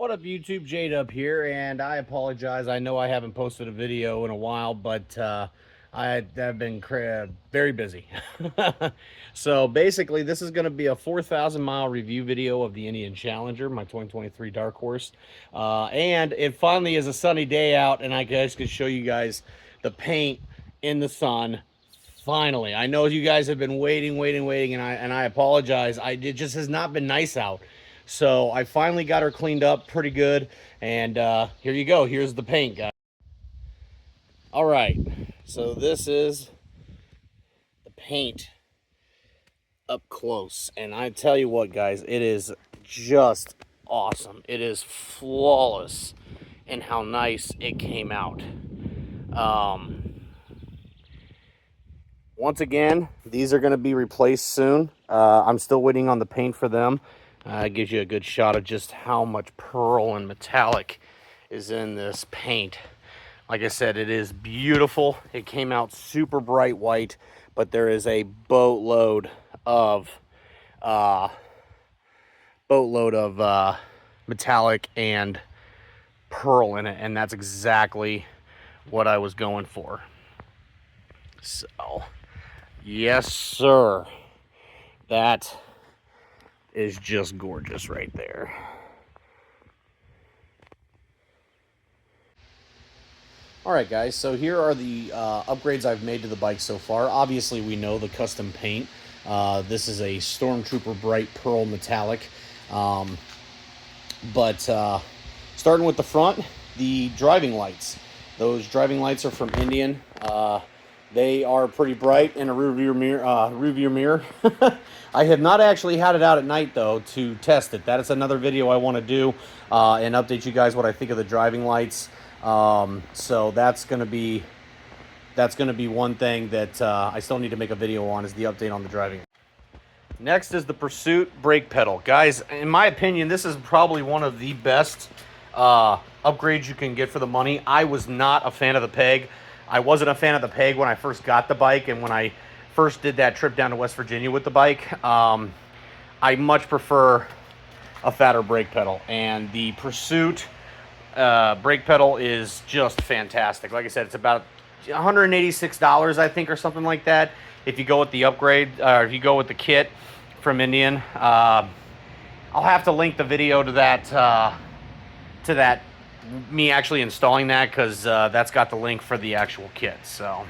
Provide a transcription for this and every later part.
What up, YouTube? J-Dub here, and I apologize. I know I haven't posted a video in a while, but I've been very busy. So basically, this is going to be a 4,000-mile review video of the Indian Challenger, my 2023 Dark Horse. And it finally is a sunny day out, and I guess could show you guys the paint in the sun. Finally, I know you guys have been waiting, and I apologize. It just has not been nice out. So I finally got her cleaned up pretty good, and here you go. Here's the paint, guys. All right, so this is the paint up close, and I tell you what, guys, it is just awesome. It is flawless in how nice it came out. Once again, these are going to be replaced soon. I'm still waiting on the paint for them. It gives you a good shot of just how much pearl and metallic is in this paint. Like I said, it is beautiful. It came out super bright white, but there is a boatload of metallic and pearl in it, and that's exactly what I was going for. So, yes, sir. That is just gorgeous right there. All right, guys, so here are the upgrades I've made to the bike so far. Obviously, we know the custom paint. This is a Stormtrooper Bright Pearl Metallic. But starting with the front, the driving lights. Those driving lights are from Indian. They are pretty bright in a rearview mirror. I have not actually had it out at night, though, to test it. That is another video I want to do and update you guys what I think of the driving lights. So that's going to be one thing that I still need to make a video on, is the update on the driving. Next is the Pursuit brake pedal. Guys, in my opinion, this is probably one of the best upgrades you can get for the money. I was not a fan of the peg. I wasn't a fan of the peg when I first got the bike, and when I first did that trip down to West Virginia with the bike. I much prefer a fatter brake pedal, and the Pursuit brake pedal is just fantastic. Like I said, it's about $186, I think, or something like that, if you go with the upgrade, or if you go with the kit from Indian. I'll have to link the video to that me actually installing that, because that's got the link for the actual kit. So,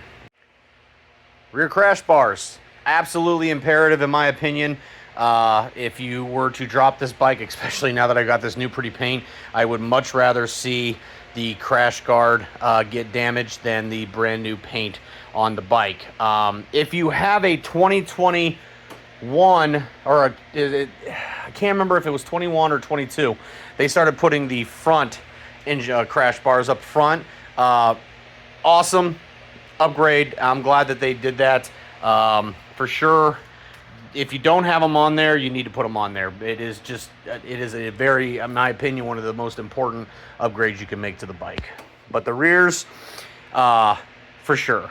rear crash bars, absolutely imperative in my opinion. If you were to drop this bike, especially now that I got this new pretty paint, I would much rather see the crash guard get damaged than the brand new paint on the bike. If you have a 2021, or I can't remember if it was 21 or 22, they started putting the front crash bars up front. Awesome upgrade. I'm glad that they did that. For sure, if you don't have them on there, you need to put them on there. It is a very, in my opinion, one of the most important upgrades you can make to the bike. But the rears, for sure.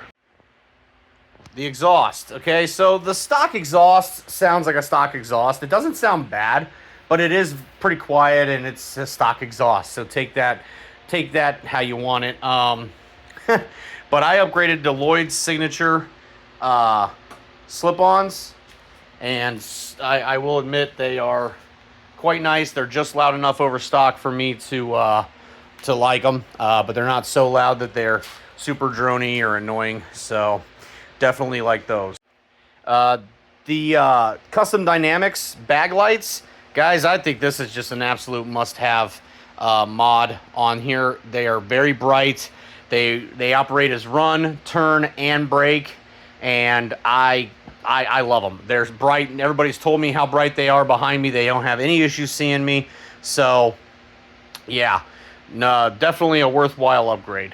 The exhaust. Okay, so the stock exhaust sounds like a stock exhaust. It doesn't sound bad, but it is pretty quiet, and it's a stock exhaust. So take that how you want it. But I upgraded to Lloyd's signature slip-ons, and I will admit they are quite nice. They're just loud enough over stock for me to like them, but they're not so loud that they're super drony or annoying. So definitely like those. The Custom Dynamics bag lights, guys, I think this is just an absolute must-have mod on here. They are very bright. They operate as run, turn, and brake, and I love them. They're bright, and everybody's told me how bright they are behind me. They don't have any issues seeing me. So, yeah, no, definitely a worthwhile upgrade.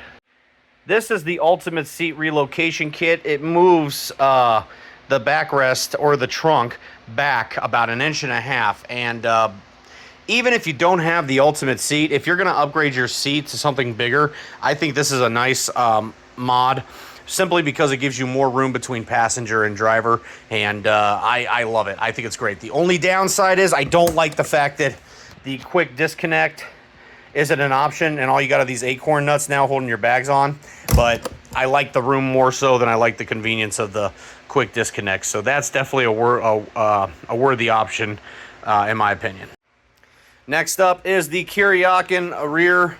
This is the Ultimate Seat Relocation Kit. It moves the backrest, or the trunk, back about 1.5 inches, and even if you don't have the Ultimate Seat, if you're going to upgrade your seat to something bigger, I think this is a nice mod, simply because it gives you more room between passenger and driver, and I love it. I think it's great. The only downside is I don't like the fact that the quick disconnect isn't an option, and all you got are these acorn nuts now holding your bags on. But I like the room more so than I like the convenience of the quick disconnect. So that's definitely a worthy option, in my opinion. Next up is the Kuryakan rear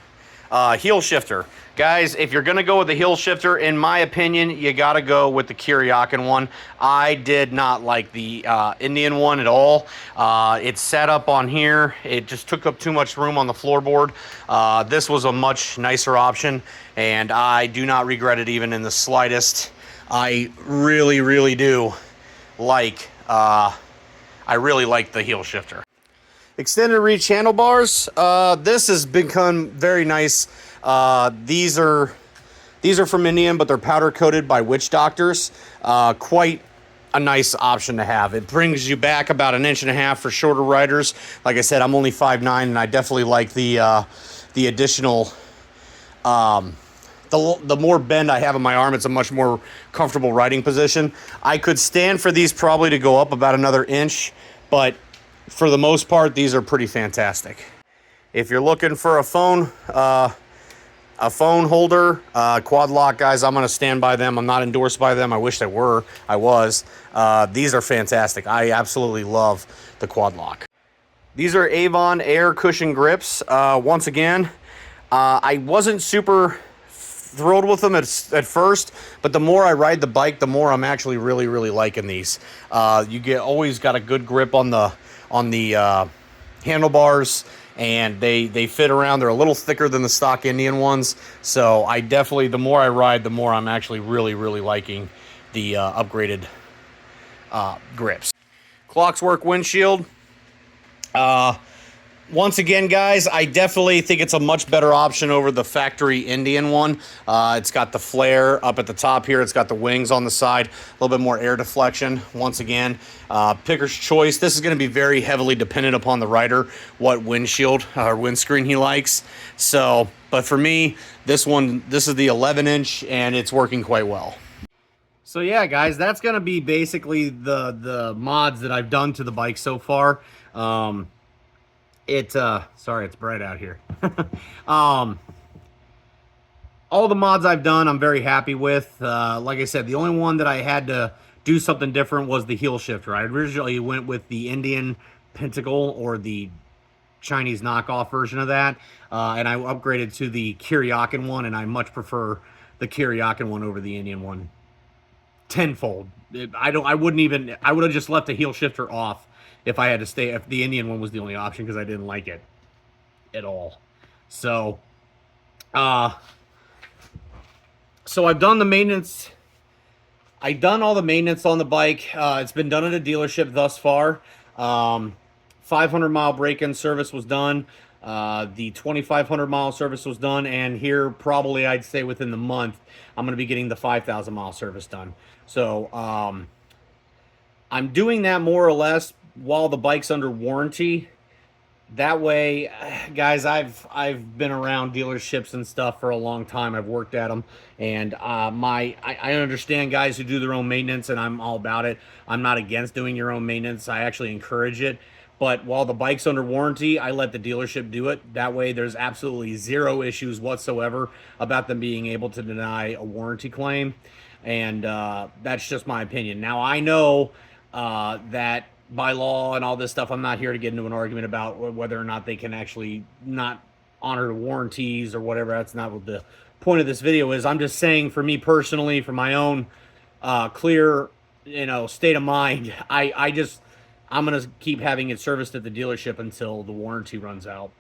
heel shifter. Guys, if you're going to go with the heel shifter, in my opinion, you got to go with the Kuryakan one. I did not like the Indian one at all. It sat up on here. It just took up too much room on the floorboard. This was a much nicer option, and I do not regret it even in the slightest. I really, really do like, I really like the heel shifter. Extended reach handlebars. This has become very nice. These are from Indian, but they're powder coated by witch doctors. Quite a nice option to have. It brings you back about 1.5 inches for shorter riders. Like I said, I'm only 5'9", and I definitely like the additional. The more bend I have in my arm, it's a much more comfortable riding position. I could stand for these probably to go up about another inch, but for the most part, these are pretty fantastic. If you're looking for a phone holder, quad lock, guys, I'm going to stand by them. I'm not endorsed by them. I wish I were. I was. These are fantastic. I absolutely love the quad lock. These are Avon Air Cushion grips. Once again, I wasn't super thrilled with them at first, but the more I ride the bike, the more I'm actually really, really liking these. You always got a good grip on the handlebars, and they fit around. They're a little thicker than the stock Indian ones, so I definitely, the more I ride, the more I'm actually really, really liking the upgraded grips. Klockwerks windshield. Once again, guys, I definitely think it's a much better option over the factory Indian one. It's got the flare up at the top here. It's got the wings on the side, a little bit more air deflection. Once again, picker's choice. This is going to be very heavily dependent upon the rider, what windshield or windscreen he likes. So, but for me, this is the 11-inch, and it's working quite well. So yeah, guys, that's going to be basically the mods that I've done to the bike so far. Sorry, it's bright out here. All the mods I've done, I'm very happy with. Like I said, the only one that I had to do something different was the heel shifter. I originally went with the Indian Pentacle, or the Chinese knockoff version of that, and I upgraded to the Kuryakan one, and I much prefer the Kuryakan one over the Indian one tenfold. I would have just left the heel shifter off if I had to stay, if the Indian one was the only option, because I didn't like it at all. So, I've done the maintenance. I've done all the maintenance on the bike. It's been done at a dealership thus far. 500-mile break-in service was done. The 2,500-mile service was done, and here probably I'd say within the month I'm going to be getting the 5,000-mile service done. So I'm doing that more or less while the bike's under warranty. That way, guys, I've been around dealerships and stuff for a long time. I've worked at them, and I understand guys who do their own maintenance, and I'm all about it. I'm not against doing your own maintenance. I actually encourage it. But while the bike's under warranty, I let the dealership do it. That way, there's absolutely zero issues whatsoever about them being able to deny a warranty claim. And that's just my opinion. Now, I know that by law and all this stuff, I'm not here to get into an argument about whether or not they can actually not honor warranties or whatever. That's not what the point of this video is. I'm just saying, for me personally, for my own clear, state of mind, I'm going to keep having it serviced at the dealership until the warranty runs out.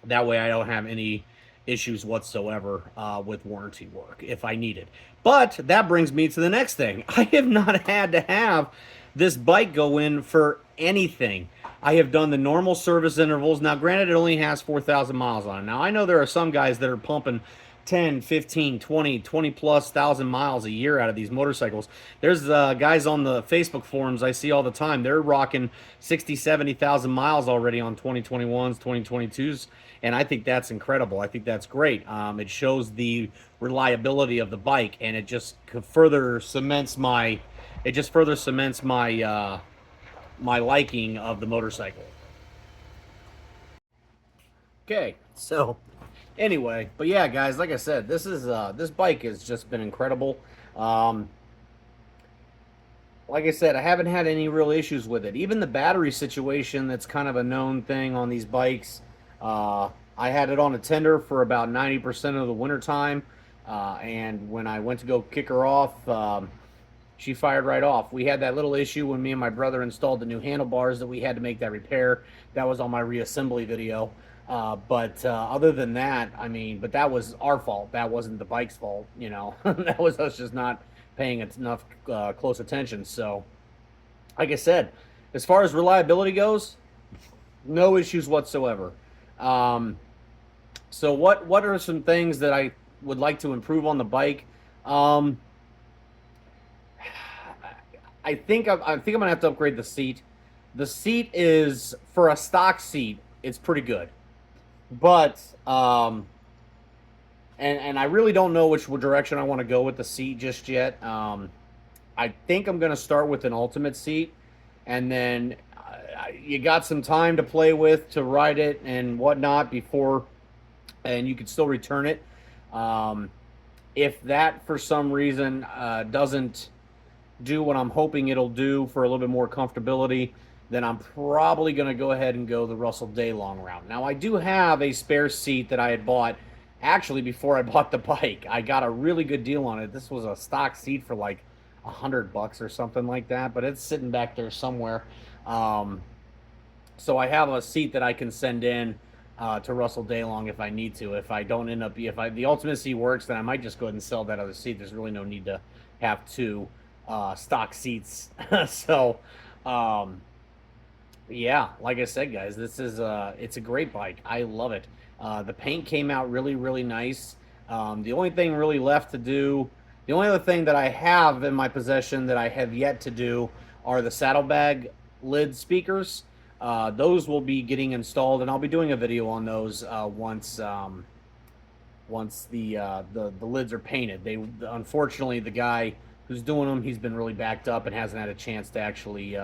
That way I don't have any issues whatsoever with warranty work if I need it. But that brings me to the next thing. I have not had to have this bike go in for anything. I have done the normal service intervals. Now, granted, it only has 4,000 miles on it. Now, I know there are some guys that are pumping 10, 15, 20 plus thousand miles a year out of these motorcycles. There's guys on the Facebook forums I see all the time. They're rocking 60, 70,000 miles already on 2021s, 2022s, and I think that's incredible. I think that's great. It shows the reliability of the bike, and it just further cements my my liking of the motorcycle. Okay, so anyway, but yeah, guys, like I said, this bike has just been incredible. Um, like I said, I haven't had any real issues with it. Even the battery situation, that's kind of a known thing on these bikes. Uh, I had it on a tender for about 90% of the wintertime, and when I went to go kick her off, she fired right off. We had that little issue when me and my brother installed the new handlebars that we had to make that repair. That was on my reassembly video. But other than that, I mean, but that was our fault. That wasn't the bike's fault, you know. That was us just not paying enough close attention. So, like I said, as far as reliability goes, no issues whatsoever. Um, so what are some things that I would like to improve on the bike? Um, I think I'm gonna have to upgrade the seat. The seat is, for a stock seat, it's pretty good, but and I really don't know which direction I want to go with the seat just yet. I think I'm gonna start with an ultimate seat, and then you got some time to play with to ride it and whatnot before, and you can still return it. Um, if that for some reason doesn't do what I'm hoping it'll do for a little bit more comfortability, then I'm probably going to go ahead and go the Russell Daylong route. Now, I do have a spare seat that I had bought actually before I bought the bike. I got a really good deal on it. This was a stock seat for like $100 or something like that, but it's sitting back there somewhere. Um, so I have a seat that I can send in to Russell Daylong if I need to. If I don't end up, if the ultimate seat works, then I might just go ahead and sell that other seat. There's really no need to have two stock seats. So, yeah, like I said, guys, this is it's a great bike. I love it. The paint came out really, really nice. The only thing really left to do, the only other thing that I have in my possession that I have yet to do are the saddlebag lid speakers. Those will be getting installed, and I'll be doing a video on those once the lids are painted. They, unfortunately, the guy who's doing them, he's been really backed up and hasn't had a chance to actually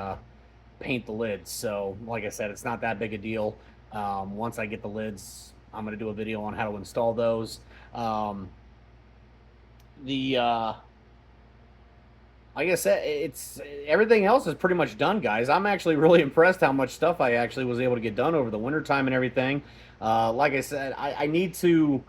paint the lids. So, like I said, it's not that big a deal. Once I get the lids, I'm going to do a video on how to install those. The Like I said, it's everything else is pretty much done, guys. I'm actually really impressed how much stuff I actually was able to get done over the wintertime and everything. Like I said, I need to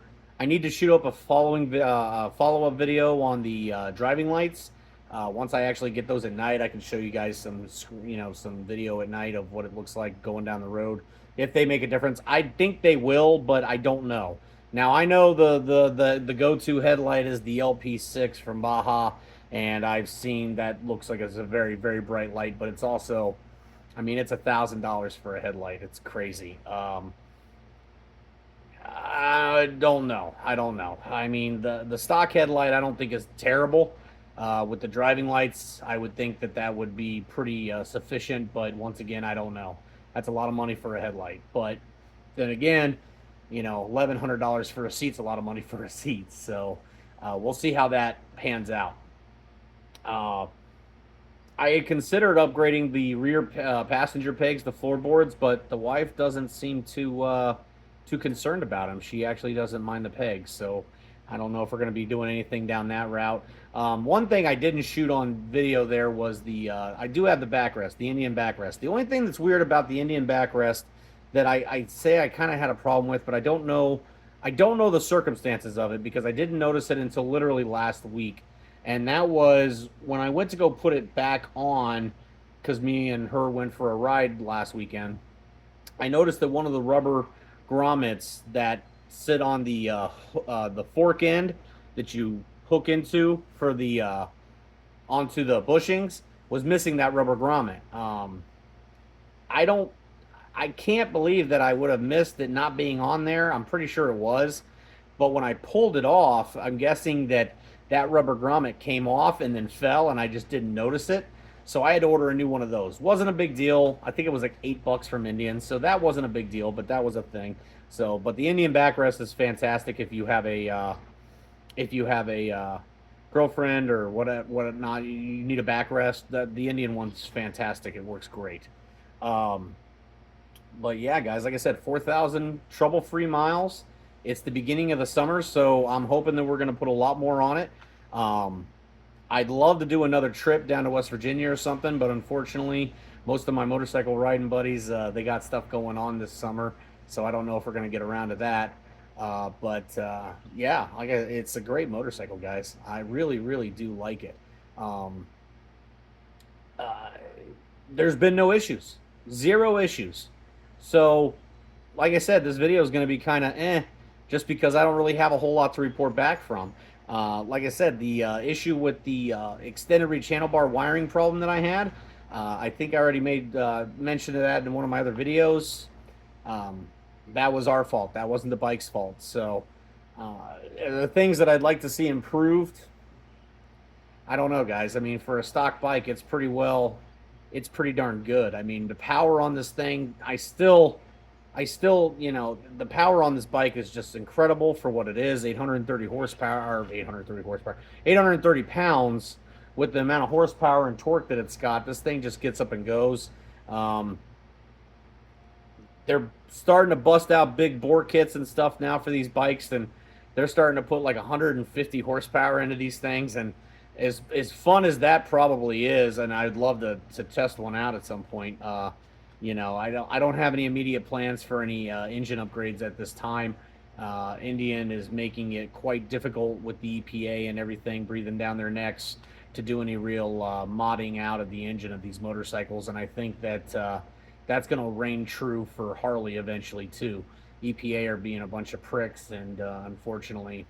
shoot up a follow-up video on the driving lights. Once I actually get those at night, I can show you guys some some video at night of what it looks like going down the road. If they make a difference, I think they will, but I don't know. Now I know the go-to headlight is the LP6 from Baja, and I've seen that looks like it's a very, very bright light, but it's also, I mean, it's $1,000 for a headlight. It's crazy. I don't know. I don't know. I mean, the stock headlight I don't think is terrible. With the driving lights, I would think that would be pretty sufficient, but once again, I don't know. That's a lot of money for a headlight. But then again, $1,100 for a seat's a lot of money for a seat. So we'll see how that pans out. I had considered upgrading the rear passenger pegs, the floorboards, but the wife doesn't seem too concerned about them. She actually doesn't mind the pegs, so I don't know if we're going to be doing anything down that route. One thing I didn't shoot on video there was I do have the backrest, the Indian backrest. The only thing that's weird about the Indian backrest that I say I kind of had a problem with, but I don't know the circumstances of it because I didn't notice it until literally last week. And that was when I went to go put it back on, because me and her went for a ride last weekend. I noticed that one of the rubber grommets that sit on the fork end that you hook into for the onto the bushings was missing that rubber grommet. I can't believe that I would have missed it not being on there. I'm pretty sure it was, but when I pulled it off, I'm guessing that rubber grommet came off and then fell, and I just didn't notice it. So I had to order a new one of those. Wasn't a big deal. I think it was like $8 from Indian, so that wasn't a big deal, but that was a thing. So, but the Indian backrest is fantastic if you have a girlfriend or what not. You need a backrest. The Indian one's fantastic. It works great. But yeah, guys, like I said, 4,000 trouble-free miles. It's the beginning of the summer, so I'm hoping that we're going to put a lot more on it. Um, I'd love to do another trip down to West Virginia or something, but unfortunately, most of my motorcycle riding buddies, they got stuff going on this summer, so I don't know if we're going to get around to that. Yeah, it's a great motorcycle, guys. I really, really do like it. Um, uh, there's been no issues, zero issues. So, like I said, this video is going to be kind of just because I don't really have a whole lot to report back from. Like I said, the issue with the extended reach handlebar wiring problem that I had, I think I already made mention of that in one of my other videos. Um, that was our fault. That wasn't the bike's fault. So, the things that I'd like to see improved, I don't know, guys. I mean, for a stock bike, it's pretty darn good. I mean, the power on this thing, the power on this bike is just incredible for what it is. 830 horsepower, or 830 horsepower, 830 pounds with the amount of horsepower and torque that it's got. This thing just gets up and goes. Um, they're starting to bust out big bore kits and stuff now for these bikes, and they're starting to put like 150 horsepower into these things. And as fun as that probably is, and I'd love to test one out at some point. I don't have any immediate plans for any engine upgrades at this time. Indian is making it quite difficult with the EPA and everything breathing down their necks to do any real modding out of the engine of these motorcycles, and I think that that's going to reign true for Harley eventually too. EPA are being a bunch of pricks, and unfortunately,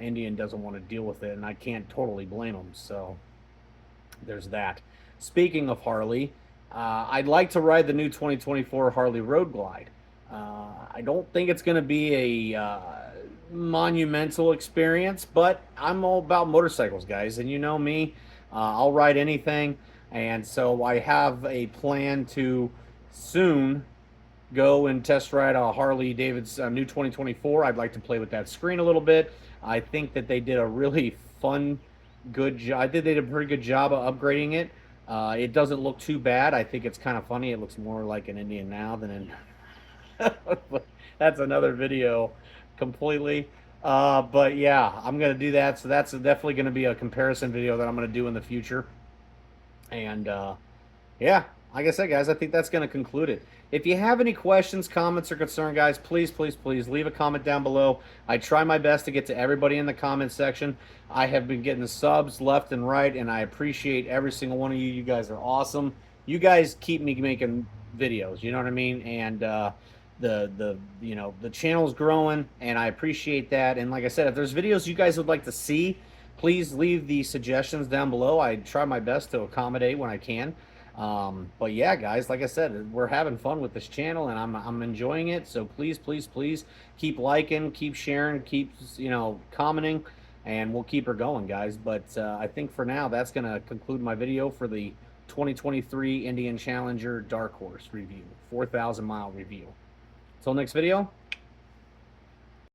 Indian doesn't want to deal with it, and I can't totally blame them. So there's that. Speaking of Harley, I'd like to ride the new 2024 Harley Road Glide. I don't think it's going to be a monumental experience, but I'm all about motorcycles, guys, and you know me. I'll ride anything, and so I have a plan to soon go and test ride a Harley Davidson new 2024. I'd like to play with that screen a little bit. I think that they did a really fun, good job. I think they did a pretty good job of upgrading it. It doesn't look too bad. I think it's kind of funny. It looks more like an Indian now than an that's another video completely. But yeah, I'm going to do that. So that's definitely going to be a comparison video that I'm going to do in the future. And yeah, like I said, guys, I think that's going to conclude it. If you have any questions, comments, or concern, guys, please, please, please leave a comment down below. I try my best to get to everybody in the comment section. I have been getting subs left and right, and I appreciate every single one of you. You guys are awesome. You guys keep me making videos, you know what I mean? And the channel's growing, and I appreciate that. And like I said, if there's videos you guys would like to see, please leave the suggestions down below. I try my best to accommodate when I can. But yeah, guys, like I said, we're having fun with this channel, and I'm enjoying it. So please, please, please keep liking, keep sharing, keep commenting, and we'll keep her going, guys. But I think for now, that's gonna conclude my video for the 2023 Indian Challenger Dark Horse review, 4,000 mile review. Until next video,